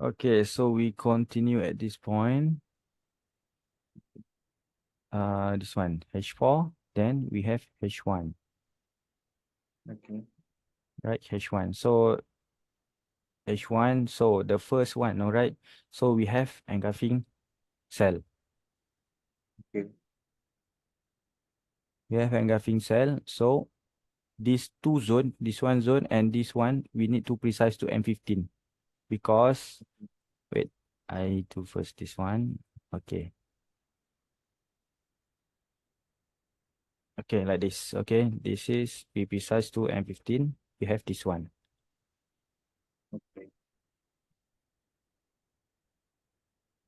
Okay, so we continue at this point. This one, H4, then we have H1, Okay. right? H1. So H1, so the first one, all right? So we have engulfing cell. Okay. We have engulfing cell. So these two zone, this one zone and this one, we need to precise to M15 because, wait, I need to first this one. Okay. Okay, like this. Okay, this is we precise to M15. We have this one. Okay.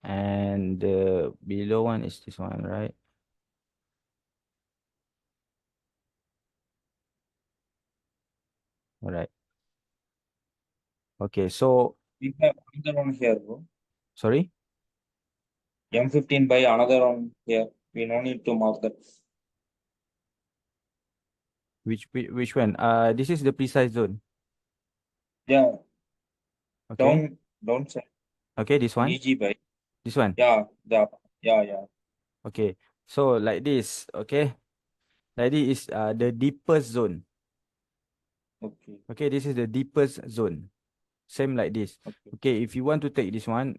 And the below one is this one, right? All right. Okay, so We have another one here, bro. sorry, M15 by another one here. We no need to mark that. which one? This is the precise zone. Yeah, Okay, down side. okay, this one, EG by. this one. Yeah, yeah. Okay, so like this. Okay, like this is the deepest zone. Okay. Okay, this is the deepest zone. Same like this. Okay. Okay, if you want to take this one,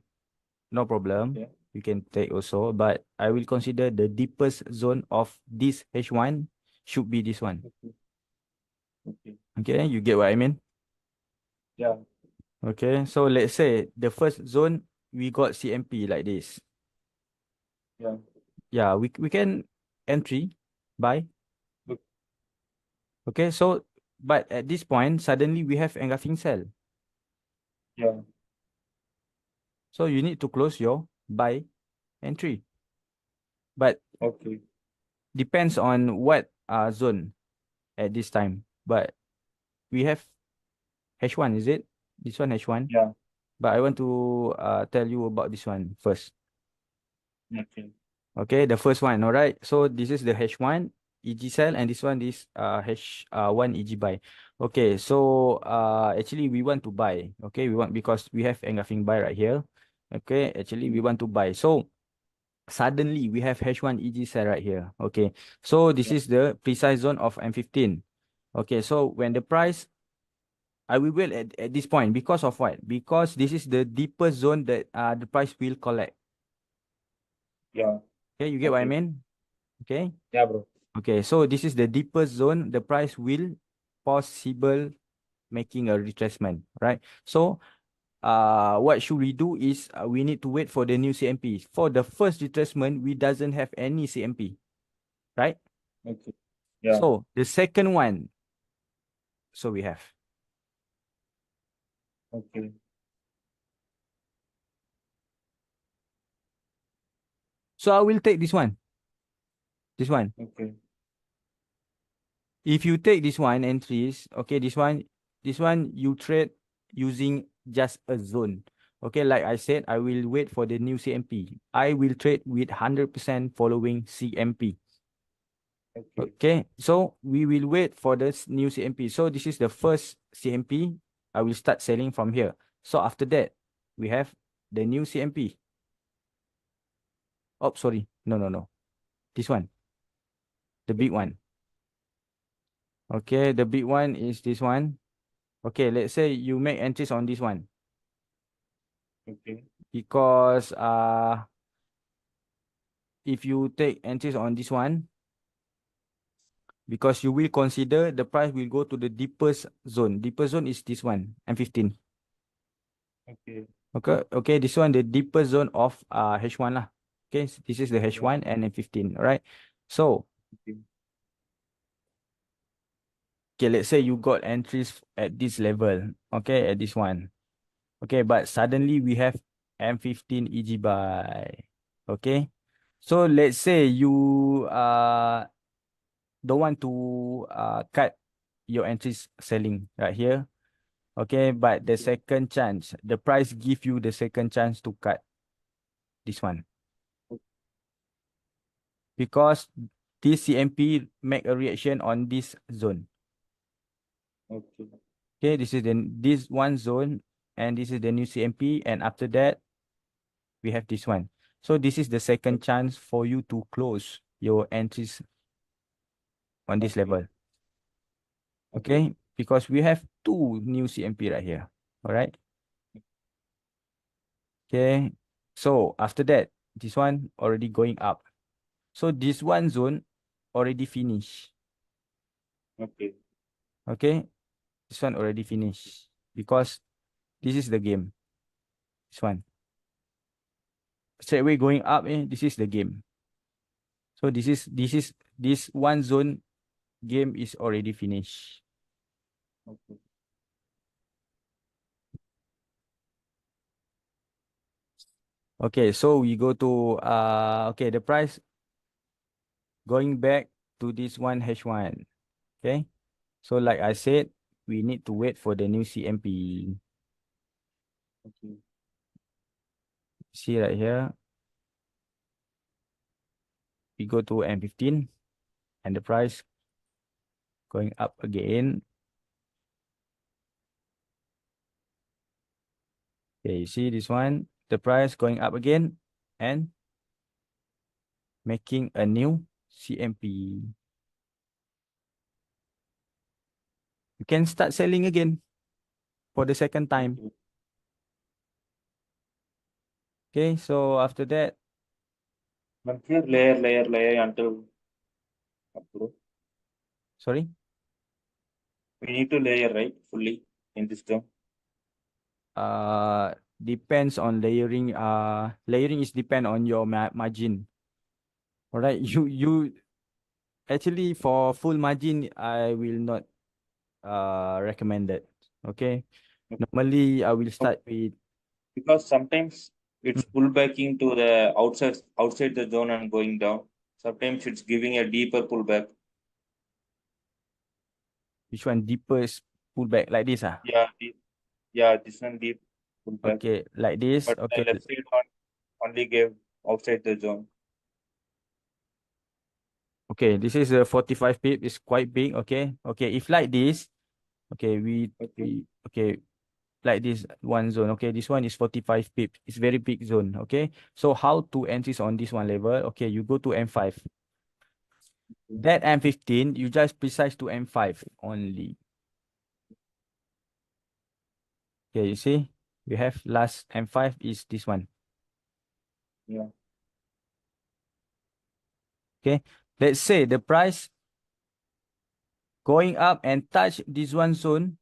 no problem. Okay. You can take also, but I will consider the deepest zone of this H1 should be this one. Okay. Okay. Okay, you get what I mean? Yeah. Okay, so let's say the first zone we got CMP like this. Yeah. Yeah, we can entry buy. Look. Okay, so but at this point suddenly we have engulfing cell. Yeah. So you need to close your buy entry. But Okay. depends on what zone at this time. But we have H1, is it? This one H1. Yeah. But I want to tell you about this one first. Okay. Okay, the first one, all right. So this is the H1 EG cell and this one is H1 EG buy. Okay, so actually we want to buy. Okay, we want because we have engulfing buy right here. Okay, actually we want to buy. So suddenly we have H1 EG cell right here. Okay, so this Yeah. is the precise zone of M15. Okay, so when the price I will wait at this point because of what? Because this is the deepest zone that the price will collect. Yeah. Okay, you get what I Okay. mean? Okay. Yeah, bro. Okay, so this is the deepest zone. The price will possible making a retracement, right? So, what should we do is we need to wait for the new CMP. For the first retracement, we doesn't have any CMP, right? Okay. Yeah. So the second one, so we have. Okay. So I will take this one. This one. Okay. If you take this one entries, okay, this one you trade using just a zone. Okay, like I said, I will wait for the new CMP. I will trade with 100% following CMP. Okay. Okay, so we will wait for this new CMP. So this is the first CMP. I will start selling from here. So after that, we have the new CMP. Oh, sorry. No. This one, the big Okay. one. Okay, the big one is this one. Okay, let's say you make entries on this one. Okay. Because if you take entries on this one, because you will consider the price will go to the deepest zone. Deepest zone is this one, M15. Okay. Okay, this one the deepest zone of H1 lah. Okay, this is the Yeah. H1 and M15. All right. So Okay. okay, let's say you got entries at this level. Okay, at this one. Okay, but suddenly we have M15 EG buy. Okay. So let's say you don't want to cut your entries selling right here. Okay, but the second chance, the price give you the second chance to cut this one. Because this CMP make a reaction on this zone. Okay. Okay, this is this one zone and this is the new CMP, and after that, we have this one. So this is the second chance for you to close your entries on this Okay. level. Okay. Okay, because we have two new CMP right here. All right. Okay. So after that, this one already going up. So this one zone already finished. Okay. Okay. This one already finished because this is the game. This one. Straight away going up, this is the game. So this one zone game is already finished. Okay. Okay, so we go to okay, the price going back to this one H1. Okay. So like I said, we need to wait for the new CMP. Okay. See right here, we go to M15 and the price going up again. Okay, you see this one, the price going up again and making a new CMP. You can start selling again for the second time. Okay. Okay, so after that, But here layer until upload. sorry, We need to layer, right? Fully in this term. depends on layering. Layering is depend on your margin. All right, you actually for full margin, I will not recommend that. Okay, normally I will Okay. start with Because sometimes mm, it's pullbacking to the outside the zone and going down. Sometimes it's giving a deeper pullback. which one deepest pullback like this ah. Yeah, yeah, this one deep pullback, Okay, like this. but the Okay, left side one only gave outside the zone. okay. This is a 45 pip. It's quite big. Okay, okay. If like this, okay, Okay, we okay like this one zone. Okay, this one is 45 pip. It's very big zone. Okay, so how to entries on this one level? Okay, you go to M5. That M15, you just precise to M5 only. Okay, you see, we have last M5 is this one. yeah, Okay, let's say the price going up and touch this one zone,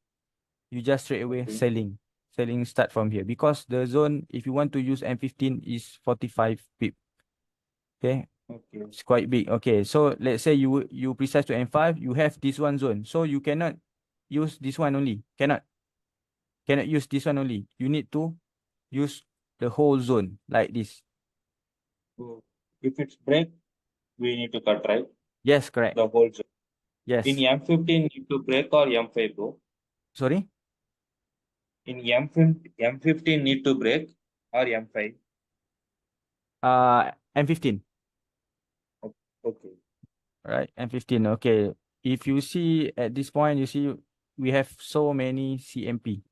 you just straight away okay, selling. Selling start from here because the zone, if you want to use M15, is 45 pip. Okay, okay, it's quite big. Okay, so let's say you precise to M5, you have this one zone. So you cannot use this one only. Cannot use this one only. You need to use the whole zone like this. so if it's break, we need to cut, right? Yes, correct. The whole zone. In Yes. M15 need to break or M5, bro? Sorry. In M15 need to break or M5? M15. Okay, Right? M15. Okay. If you see at this point, you see we have so many CMP.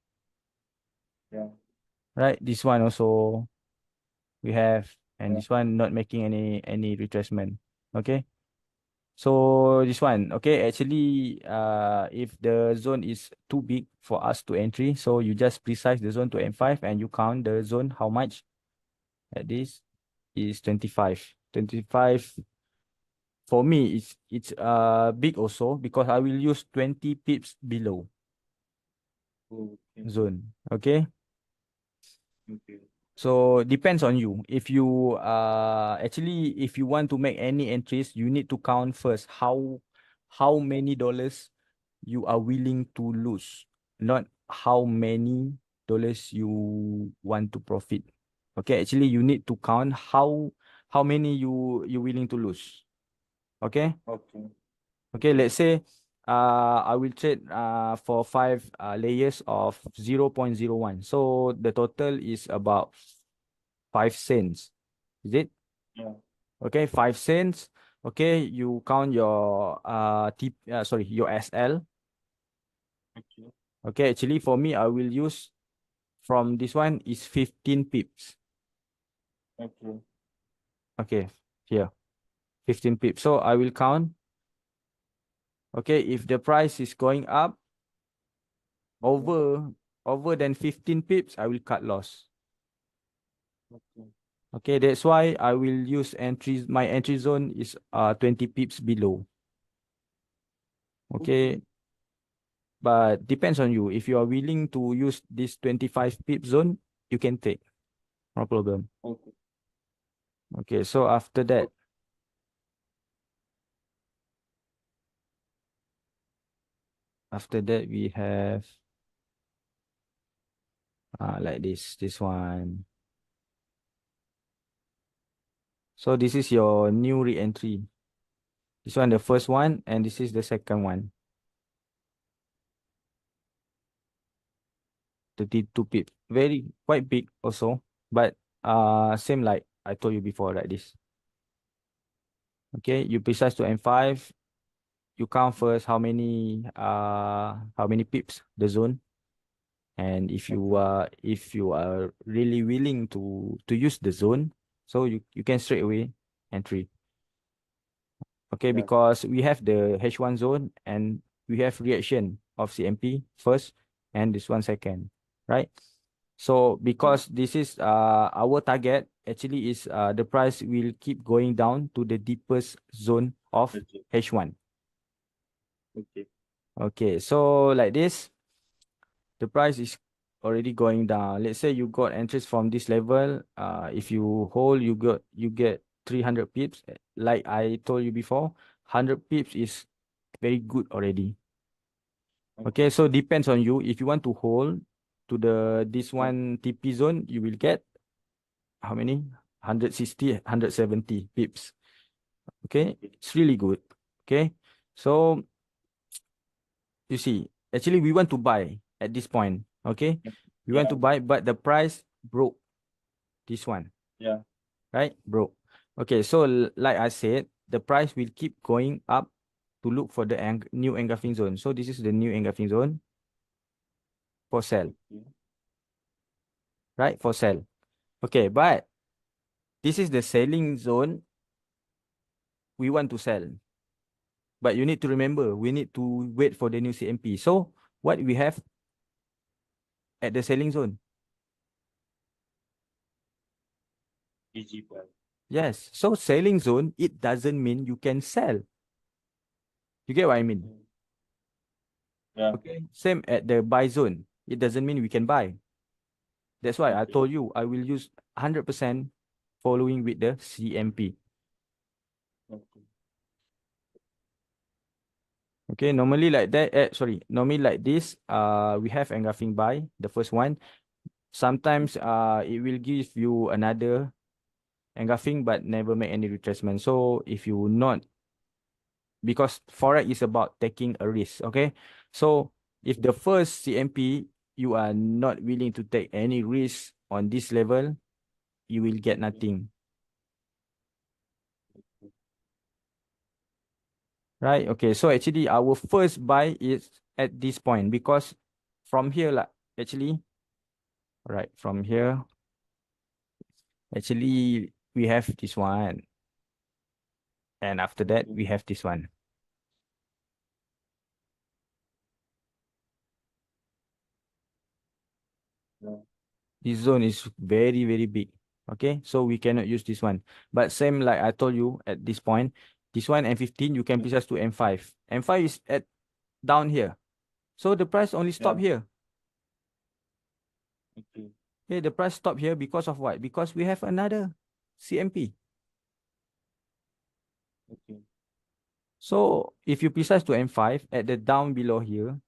yeah, Right? This one also we have, and yeah, this one not making any retracement. Okay. So this one, okay, actually, if the zone is too big for us to entry, so you just precise the zone to M5 and you count the zone how much at this is 25. 25 for me it's big also because I will use 20 pips below okay, zone. Okay. okay, So depends on you. If you actually if you want to make any entries, you need to count first how many dollars you are willing to lose, not how many dollars you want to profit. Okay, actually you need to count how many you willing to lose. Okay? okay, Okay, okay, let's say I will trade for five layers of 0.01. So the total is about 5 cents. Is it? yeah, Okay, 5 cents. Okay, you count your your SL. okay, Okay, actually for me I will use from this one is 15 pips. Okay. Okay, here, 15 pips. So I will count. Okay, if the price is going up over than 15 pips, I will cut loss. Okay. Okay, that's why I will use entries. My entry zone is 20 pips below. Okay, but depends on you. If you are willing to use this 25 pip zone, you can take. No problem. Okay. Okay, so after that we have like this one. So this is your new re-entry. This one the first one, and this is the second one. 32 pip. Very quite big also, but same like I told you before, like this. Okay, you precise to M5, you count first how many pips the zone. And Okay. if you are really willing to use the zone, so you can straight away entry. Okay, Yeah. because we have the H1 zone and we have reaction of CMP first and this one second, right? So Yeah. because this is our target actually is the price will keep going down to the deepest zone of Okay. H1. Okay. Okay, so like this, the price is already going down. Let's say you got entries from this level. If you hold, you get 300 pips. Like I told you before, 100 pips is very good already. Okay, Okay. so depends on you. If you want to hold to the this Yeah. one TP zone, you will get how many? 160, 170 pips. Okay, Okay. it's really good. Okay, so you see, actually we want to buy at this point. Okay, we want Yeah. to buy, but the price broke this one, Yeah. right? Broke. Okay, so like I said, the price will keep going up to look for the new engulfing zone. So this is the new engulfing zone for sell, Okay. right? For sell. Okay, but this is the selling zone we want to sell. But you need to remember, we need to wait for the new CMP. So what we have at the selling zone? Easy buy. Yes. So selling zone, it doesn't mean you can sell. You get what I mean? Okay. Yeah. Okay. Same at the buy zone. It doesn't mean we can buy. That's why I Okay. told you I will use 100% following with the CMP. Okay. Okay. Normally like that. Normally like this. We have engulfing buy, the first one. Sometimes it will give you another engulfing but never make any retracement. So if you not, because forex is about taking a risk, okay? So if the first CMP you are not willing to take any risk on this level, you will get Okay. nothing, right? Okay, so actually our first buy is at this point because from here like actually, right, from here actually we have this one, and after that Okay. we have this one. Yeah. This zone is very, very big. Okay, so we cannot use this one. But same like I told you at this point, this one M15, you can Yeah. precise to M5. M5 is at down here. So the price only stop Yeah. here. Okay. Okay, the price stop here because of what? Because we have another CMP. Okay. So if you precise to M5 at the down below here,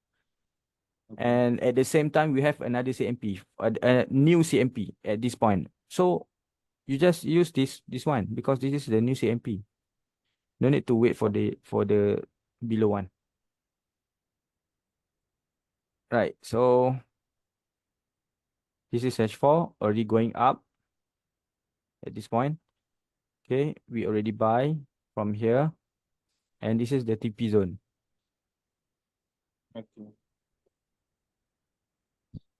Okay. and at the same time we have another CMP, a new CMP at this point. So you just use this one because this is the new CMP. No need to wait for the below one. Right. So this is H4 already going up at this point. Okay, we already buy from here, and this is the TP zone. Okay.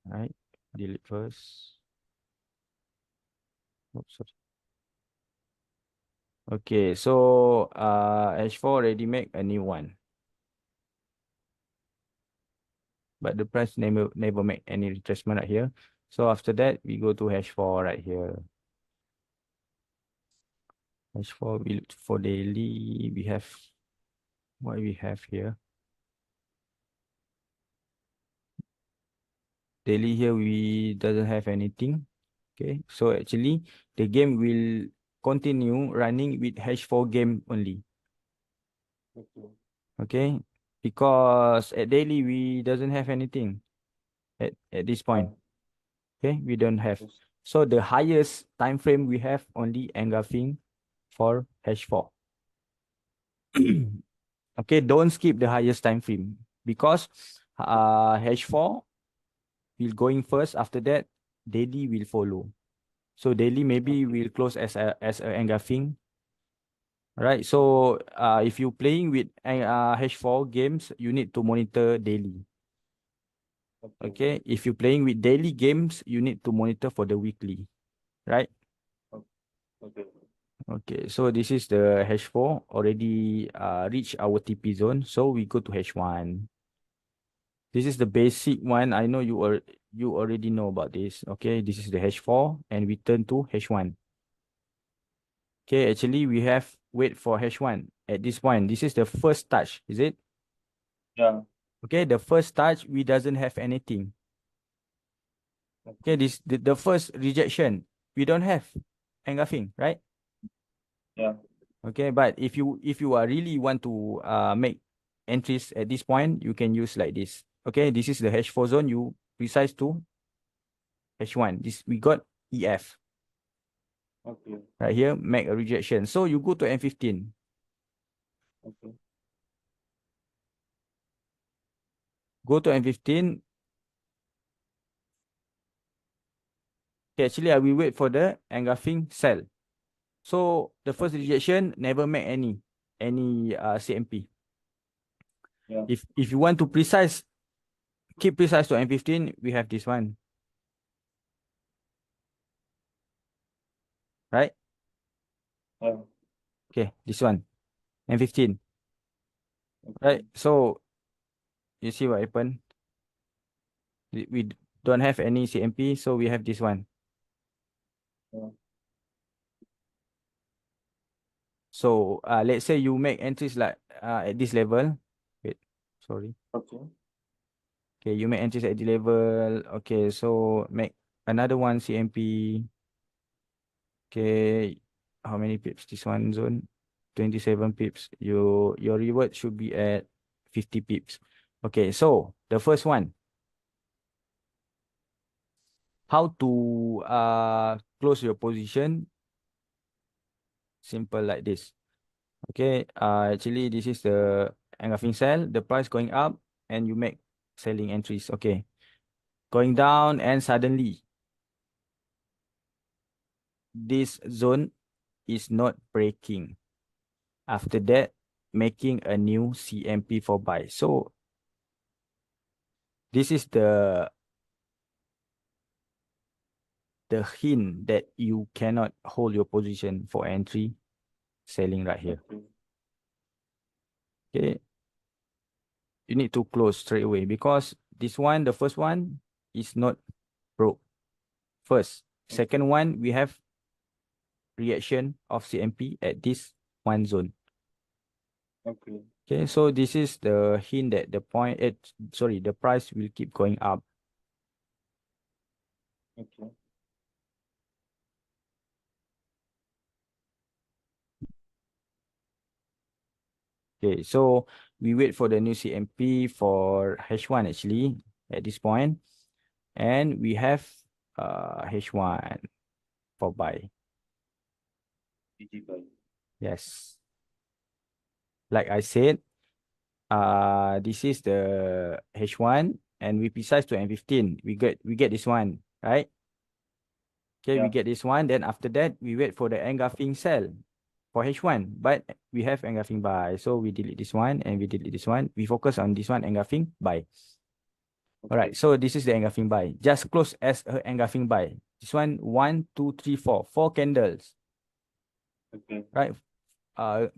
Right. Delete first. Oops, sorry. Okay, so H4 already make a new one. But the price never make any retracement right here. So after that, we go to H4 right here. H4, we look for daily. We have what we have here. Daily here, we doesn't have anything. Okay, so actually the game will continue running with H4 game only. Okay. Okay, because at daily we doesn't have anything at this point. Okay, we don't have. Yes. So the highest time frame we have only engulfing for H4. Okay, don't skip the highest time frame because H4 will going first. After that, daily will follow. So daily maybe Okay. will close as a engulfing. Right. So if you playing with H4 games, you need to monitor daily. Okay. Okay. If you playing with daily games, you need to monitor for the weekly. Right. Okay. Okay. So this is the H4 already reach our TP zone. So we go to H1. This is the basic one. I know you already know about this. Okay. This is the H4 and we turn to H1. Okay. Actually, we have wait for H1 at this point. This is the first touch. Is it? Yeah. Okay. The first touch, we doesn't have anything. Okay, Okay. this the first rejection, we don't have engulfing, right? Yeah. Okay, but if you are really want to make entries at this point, you can use like this. Okay, this is the H4 zone. You precise to H1. This we got EF Okay. right here. Make a rejection. So you go to M15. Okay. Go to M15. Okay, actually I will wait for the engulfing cell. So the first rejection never make any CMP. Yeah. If you want to precise, keep precise to M15, we have this one, right? Yeah. Okay, this one, M15, Okay. right? So you see what happened? We don't have any CMP, so we have this one. Yeah. So let's say you make entries like at this level. Wait, sorry. Okay. Okay, you make entries at the level. Okay, so make another one CMP. Okay, how many pips? This one zone, 27 pips. Your reward should be at 50 pips. Okay, so the first one, how to close your position? Simple like this. Okay, actually this is the engulfing cell, the price going up and you make selling entries. Okay, going down and suddenly this zone is not breaking. After that, making a new CMP for buy. So this is the hint that you cannot hold your position for entry selling right here. Okay. Okay, you need to close straight away because this one, the first one, is not broke. First, Okay. second one, we have reaction of CMP at this one zone. Okay. Okay, so this is the hint that the price will keep going up. Okay. Okay, so we wait for the new CMP for H1 actually at this point, and we have H1 for buy. GG bye. Yes, like I said, this is the H1 and we precise to M15. We get this one, right? Okay, we Yeah. get this one. Then after that, we wait for the engulfing cell for H1. But we have engulfing buy. So we delete this one and we delete this one. We focus on this one engulfing buy. All right, so this is the engulfing buy. Just close as a engulfing buy. This one, two, three, four. 4 candles, Okay. right?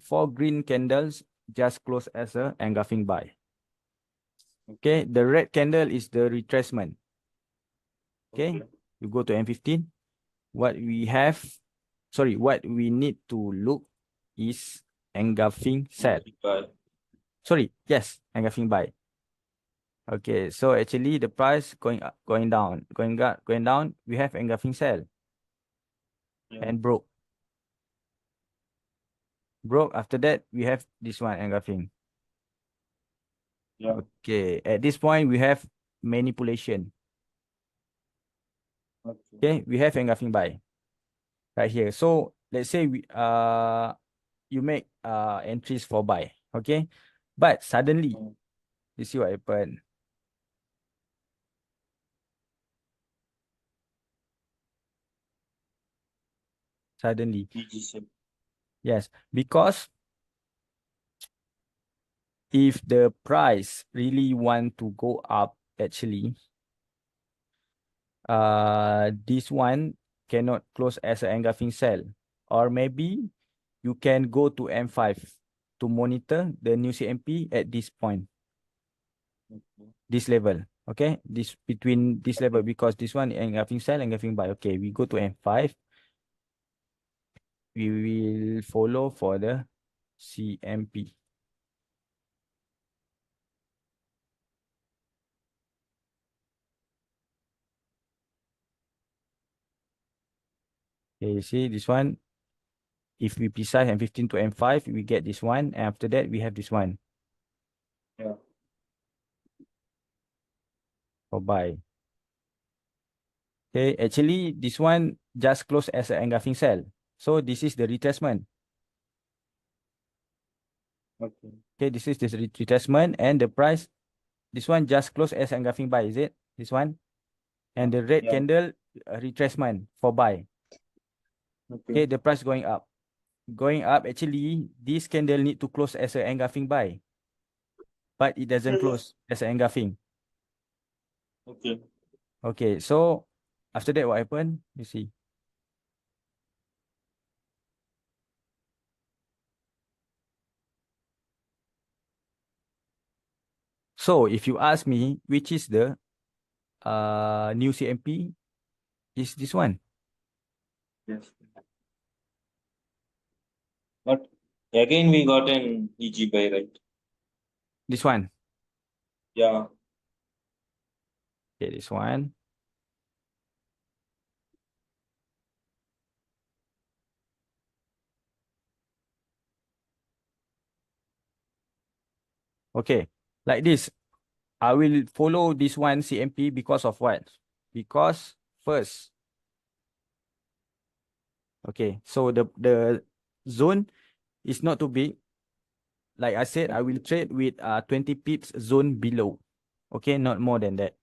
4 green candles just close as a engulfing buy. Okay, the red candle is the retracement. Okay, you go to M15. What we have, what we need to look is engulfing sell. Sorry, yes, engulfing buy. Okay, so actually the price going up, going down, going up, going down. We have engulfing sell and broke. Broke. After that, we have this one engulfing. Yeah. Okay, at this point we have manipulation. Okay, we have engulfing buy right here. So let's say we you make entries for buy. Okay, but suddenly you see what happened. Suddenly, yes, because if the price really want to go up, actually, this one cannot close as an engulfing sell, or maybe you can go to M5 to monitor the new CMP at this point, this level. Okay, this between this level, because this one engulfing sell, engulfing buy. Okay, we go to M5. We will follow for the CMP. Okay, you see this one. If we precise M15 to M5, we get this one. And after that, we have this one. Yeah. For buy. Okay, actually, this one just close as an engulfing sell. So this is the retracement. Okay. Okay, this is the retracement, and the price, this one just close as engulfing buy, is it? This one? And the red candle, retracement for buy. Okay, the price going up. Going up, actually, this candle need to close as an engulfing buy. But it doesn't close as an engulfing. Okay. Okay, so after that, what happened? You see. So if you ask me, which is the new CMP, is this one. Yes. But again, we got an EG buy, right? This one. Yeah. Okay, this one. Okay, like this. I will follow this one CMP because of what? Because first, okay, so the zone is not too big. Like I said, I will trade with 20 pips zone below. Okay, not more than that.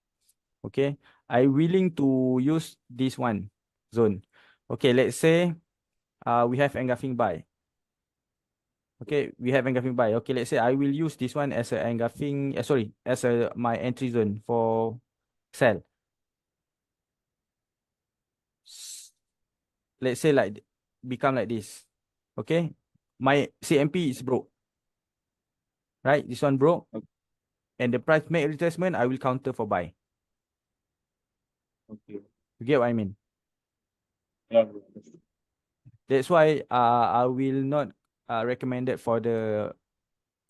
Okay, I willing to use this one zone. Okay, let's say we have engulfing buy. Okay, we have engulfing buy. Okay, let's say I will use this one as a engulfing, as a my entry zone for sell. Let's say like become like this. Okay, my CMP is broke. Right, this one broke, and the price make retracement. I will counter for buy. Okay. You get what I mean? Yeah. That's why I will not recommend it for the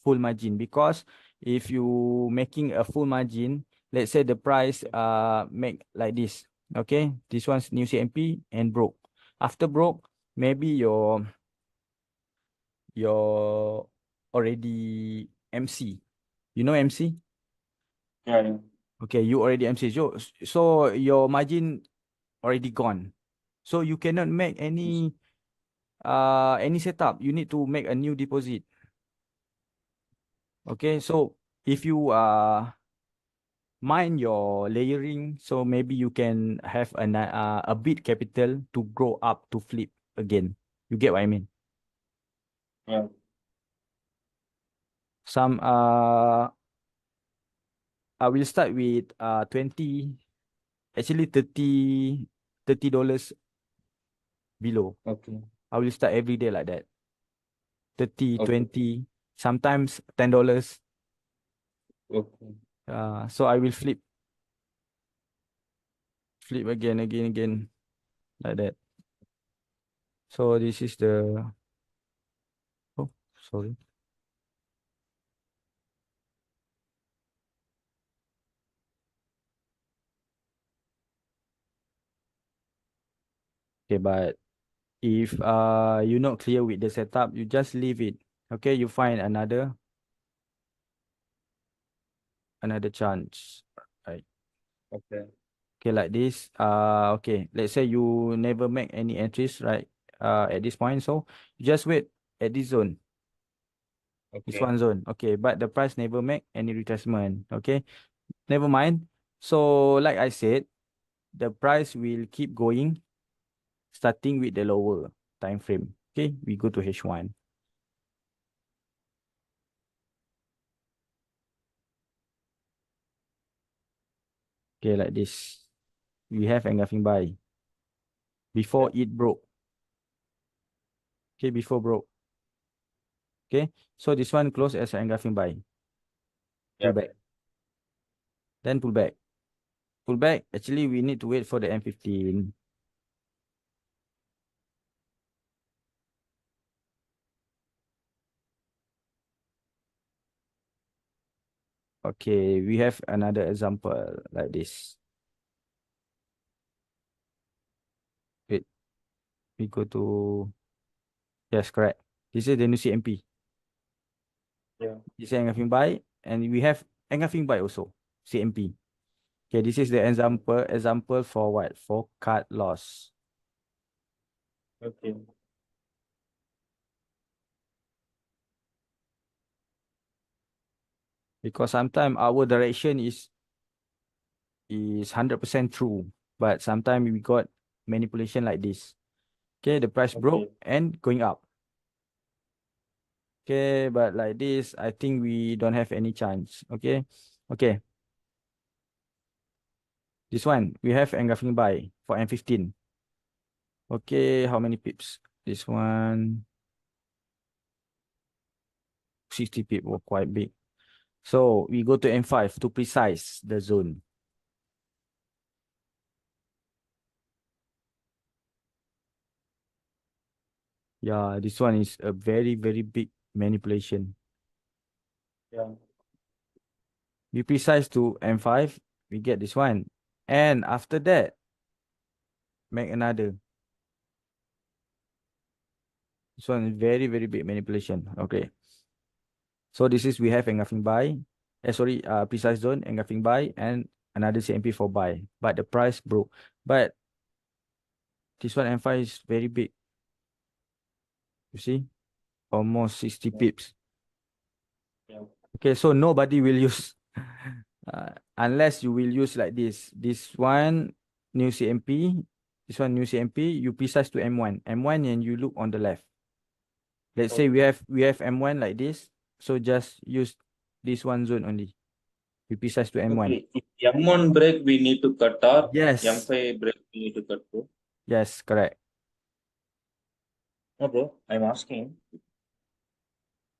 full margin, because if you making a full margin, let's say the price make like this. Okay, this one's new CMP and broke. After broke, maybe your already MC. You know MC? Yeah. Yeah. Okay, you already MC. So your margin already gone. So you cannot make any setup. You need to make a new deposit. Okay, so if you mind your layering, so maybe you can have a bit capital to grow up to flip again. You get what I mean? Yeah. Some I will start with 20, actually $30 below. Okay. I will start every day like that. 30, Okay. 20, sometimes $10. Okay. So I will flip again, like that. So this is the, oh, sorry. Okay, but if you're not clear with the setup, you just leave it. Okay, you find another chance. Right. Okay. Okay, like this. Okay, let's say you never make any entries, right? At this point, so you just wait at this zone, this Okay. one zone. Okay, but the price never make any retracement. Okay, never mind. So like I said, the price will keep going, starting with the lower time frame. Okay, we go to H1. Okay, like this. We have engulfing buy before Yeah. it broke. Okay, before broke. Okay, so this one close as an engulfing buy. Pull Yeah. back, then pull back. Pull back. Actually, we need to wait for the M15. Okay, we have another example like this. Wait, we go to, yes, correct. This is the new CMP. Yeah. This is engulfing buy, and we have engulfing buy also, CMP. Okay, this is the example for what? For cut loss. Okay. Because sometimes our direction is 100% true, but sometimes we got manipulation like this. Okay, the price broke Okay. and going up. Okay, but like this, I think we don't have any chance. Okay, okay. This one, we have engulfing buy for M15. Okay, how many pips? This one, 60 pip, were quite big. So we go to M5 to precise the zone. Yeah, this one is a very big manipulation. Yeah. We precise to M5, we get this one. And after that, make another. This one is very big manipulation. Okay. So this is we have engulfing buy. Sorry, precise zone, engulfing buy, and another CMP for buy. But the price broke. But this one M5 is very big. You see? Almost 60 Yeah. pips. Yeah. Okay, so nobody will use unless you will use like this. This one new CMP, this one new CMP, you precise to M1. M1 and you look on the left. Let's say we Okay. have M1 like this. So just use this one zone only. We precise to M1. Okay. If M1 break, we need to cut, or Yes. M5 break, we need to cut too. Yes, correct. No, bro. I'm asking.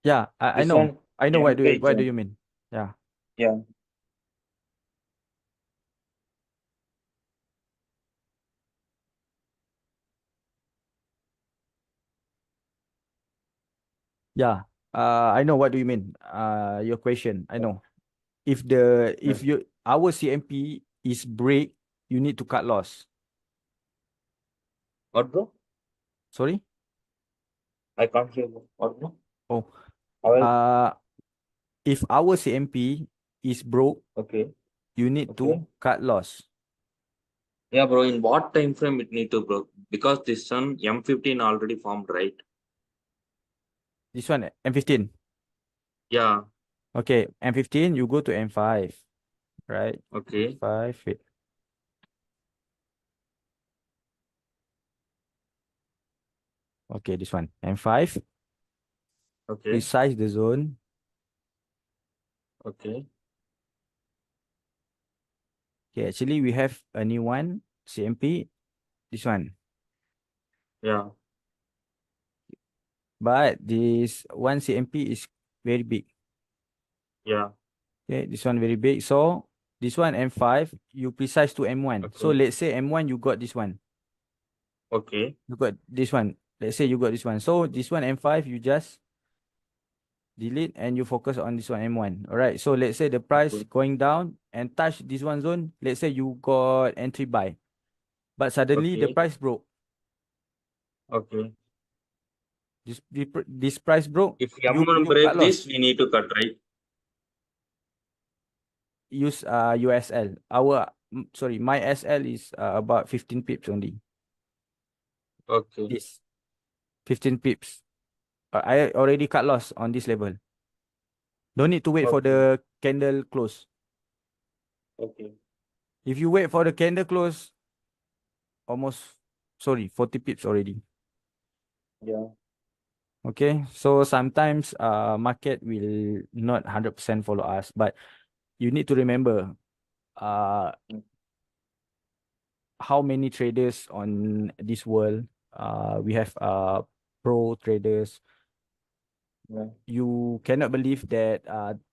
Yeah, I This know. one, I know M5 what do jump. you mean. Yeah. Yeah. Yeah. I know what do you mean. Your question. I Yeah. know. If Yeah. you our CMP is break, you need to cut loss. What, bro? Sorry? I can't hear you. What, bro? Oh, I will. uh if our CMP is broke, Okay. you need Okay. to cut loss. Yeah, bro. In what time frame it need to bro? Because this one M15 already formed, right? This one M15. Yeah. Okay, M15 you go to M5, right? Okay. M5. Wait. Okay, this one. M5. Okay. Precise the zone. Okay. Okay, actually we have a new one, CMP, this one. Yeah. But this one CMP is very big. Yeah. Okay, this one very big. So this one M5, you precise to M1. So Okay. let's say M1 you got this one. Okay. You got this one. Let's say you got this one. So this one M5, you just delete and you focus on this one M1. All right. So let's say the price Okay. going down and touch this one zone. Let's say you got entry buy, but suddenly the Okay. price broke. Okay. This price broke. If You M1 cut break loss. this, we need to cut, right? Use USL. Sorry, my SL is about 15 pips only. Okay. This 15 pips. I already cut loss on this level. Don't need to wait for Okay. the candle close. Okay. If you wait for the candle close, almost, sorry, 40 pips already. Yeah. Okay, so sometimes market will not 100% follow us, but you need to remember uh Mm. how many traders on this world. We have pro traders. Yeah. You cannot believe that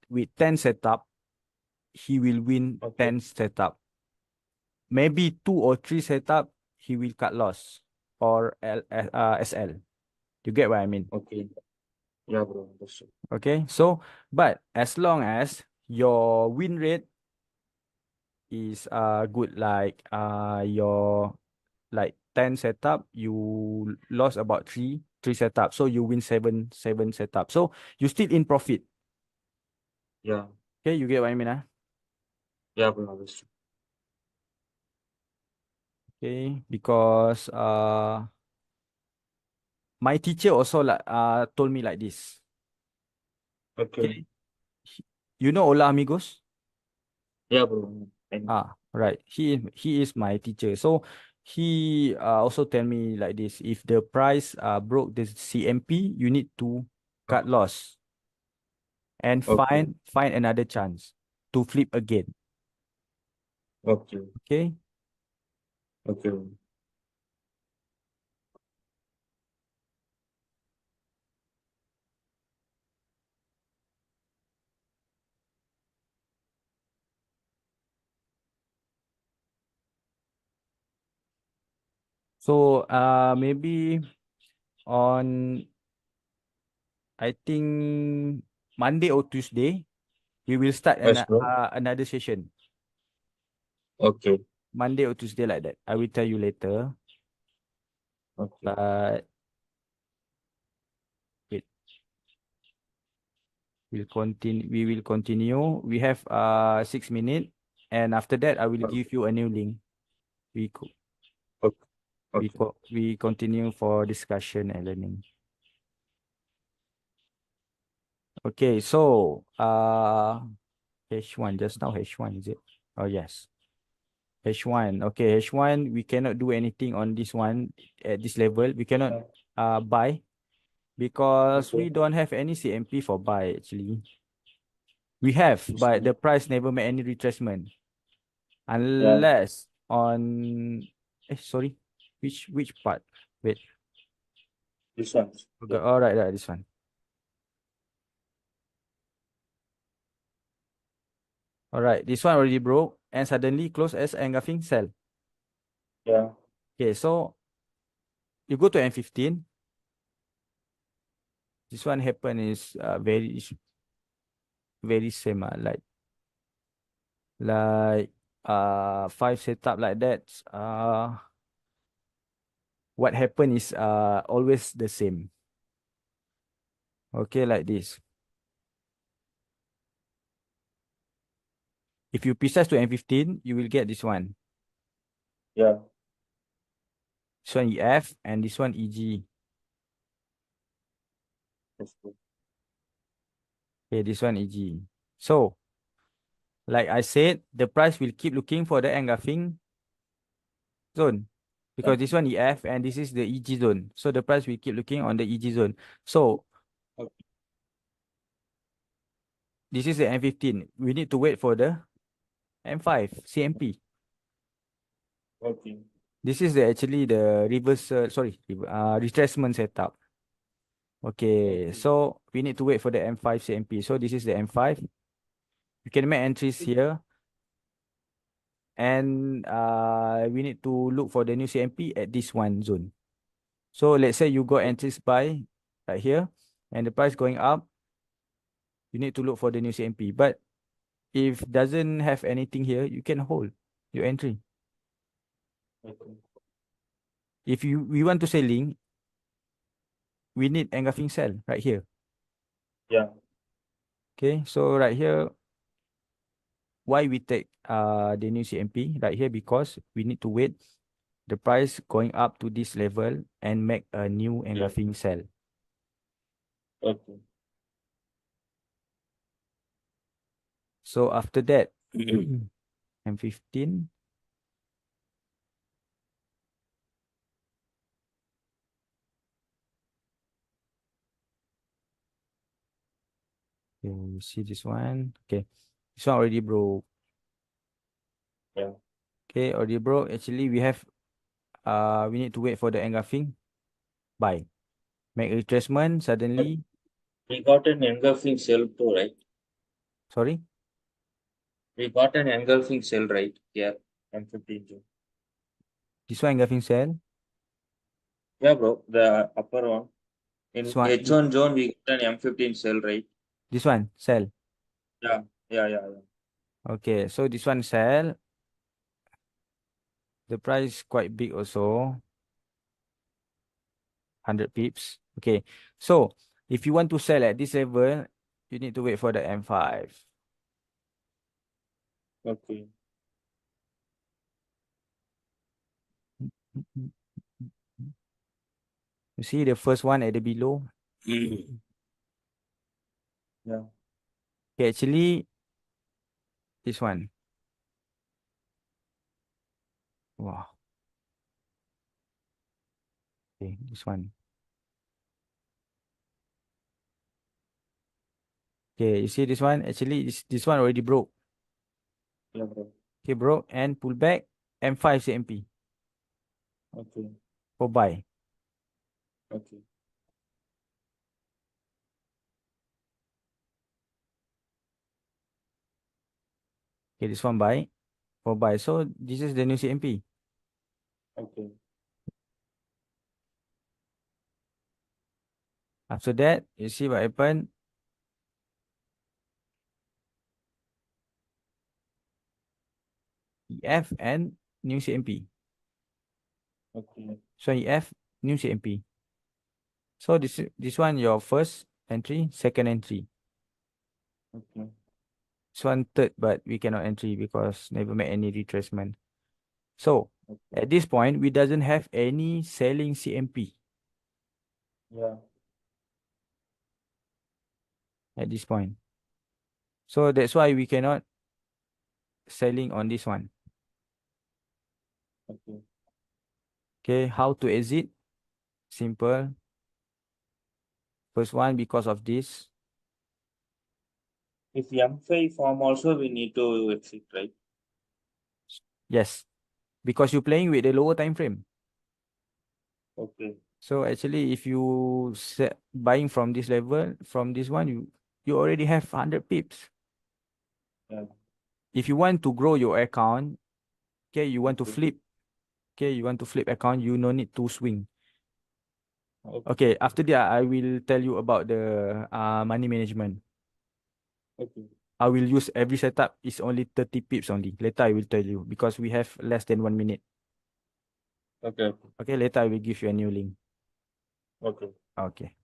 with 10 setup, he will win Okay. 10 setup. Maybe 2 or 3 setup, he will cut loss or SL. You get what I mean? Okay. Yeah, bro. Understood. Okay. So, but as long as your win rate is good, like your like 10 setup, you lost about three setup. So you win seven setup. So you still in profit. Yeah. Okay, you get what I mean, ah? Yeah, bro. Understood. Okay, because my teacher also like told me like this. Okay. Okay. You know Hola Amigos? Yeah, bro. And Right. He is my teacher. So he also tell me like this. If the price broke the CMP, you need to cut loss and okay. find another chance to flip again. Okay. Okay. Okay. So maybe on I think Monday or Tuesday we will start Yes, bro. another session. Okay. Monday or Tuesday like that. I will tell you later. Okay. But wait, we will continue. We have 6 minutes, and after that I will give you a new link. We co Okay. Okay. we continue for discussion and learning. Okay, so H1 just now H1 is it? Oh yes. H1. Okay, H1 we cannot do anything on this one at this level. We cannot Yeah. buy because we Okay. don't have any CMP for buy actually. We have, This but one. the price never made any retracement Yeah. unless on sorry, which part? Wait, This one. okay, Yeah. all right, right, this one. All right, this one already broke and suddenly close as engulfing sell. Yeah. Okay, so you go to M15. This one happen is very same, like 5 setup like that. What happen is always the same. Okay, like this. If you precise to M15, you will get this one. Yeah. This one EF and this one EG. Yes, bro. Okay, this one EG. So, like I said, the price will keep looking for the engulfing zone Yeah. because this one EF and this is the EG zone. So the price will keep looking on the EG zone. So Okay. this is the M15. We need to wait for the M5 CMP. Okay. This is actually the reversal, sorry, retracement setup. Okay, Okay. so we need to wait for the M5 CMP. So this is the M5. You can make entries here, and we need to look for the new CMP at this one zone. So let's say you got entries by right here, and the price going up, you need to look for the new CMP. But if doesn't have anything here, you can hold your entry. Okay. If we want to selling, we need engulfing sell right here. Yeah. Okay, so right here, why we take the new CMP right here, because we need to wait the price going up to this level and make a new Yeah. engulfing sell. Okay. So after that, M15. Okay, you see this one. Okay, this one already broke. Yeah. Okay, already broke. Actually, we need to wait for the engulfing. Buy. Make retracement But suddenly. we got an engulfing cell too, right? Sorry, We got an engulfing cell, right? Yeah. M15 June. this one engulfing sell. Yeah, bro. The upper one. This In one, H1 zone, we got an M15 cell, right? this one sell. Yeah. Yeah. Yeah. Yeah. Okay, so this one sell. The price quite big also. 100 pips. Okay, so if you want to sell at this level, you need to wait for the M5. Okay. You see the first one at the below. Yeah. Okay, actually, this one. Wow. Okay, this one. Okay, you see this one? Actually, this one already broke. Yeah, bro. Okay, broke and pull back. M5 CMP Okay. for buy. Okay. Okay, this one buy for buy. So this is the new CMP. Okay. After that, you see what happened? EF and new CMP. Okay. So EF, new CMP. So this one your first entry, second entry. Okay. This one third, but we cannot entry because never make any retracement. So Okay. at this point, we doesn't have any selling CMP Yeah. at this point. So that's why we cannot selling on this one. Okay. Okay, how to exit? Simple. First one, because of this. If M5 form also, we need to exit, right? Yes, because you're playing with the lower time frame. Okay. So actually, if you buying from this level, from this one, you already have 100 pips. Yeah. If you want to grow your account, okay, you want to Okay. flip, okay, you want to flip account, you no need to swing. Okay. Okay, after that, I will tell you about the money management. Okay. I will use every setup is only 30 pips only. Later, I will tell you because we have less than 1 minute. Okay. Okay, later I will give you a new link. Okay. Okay.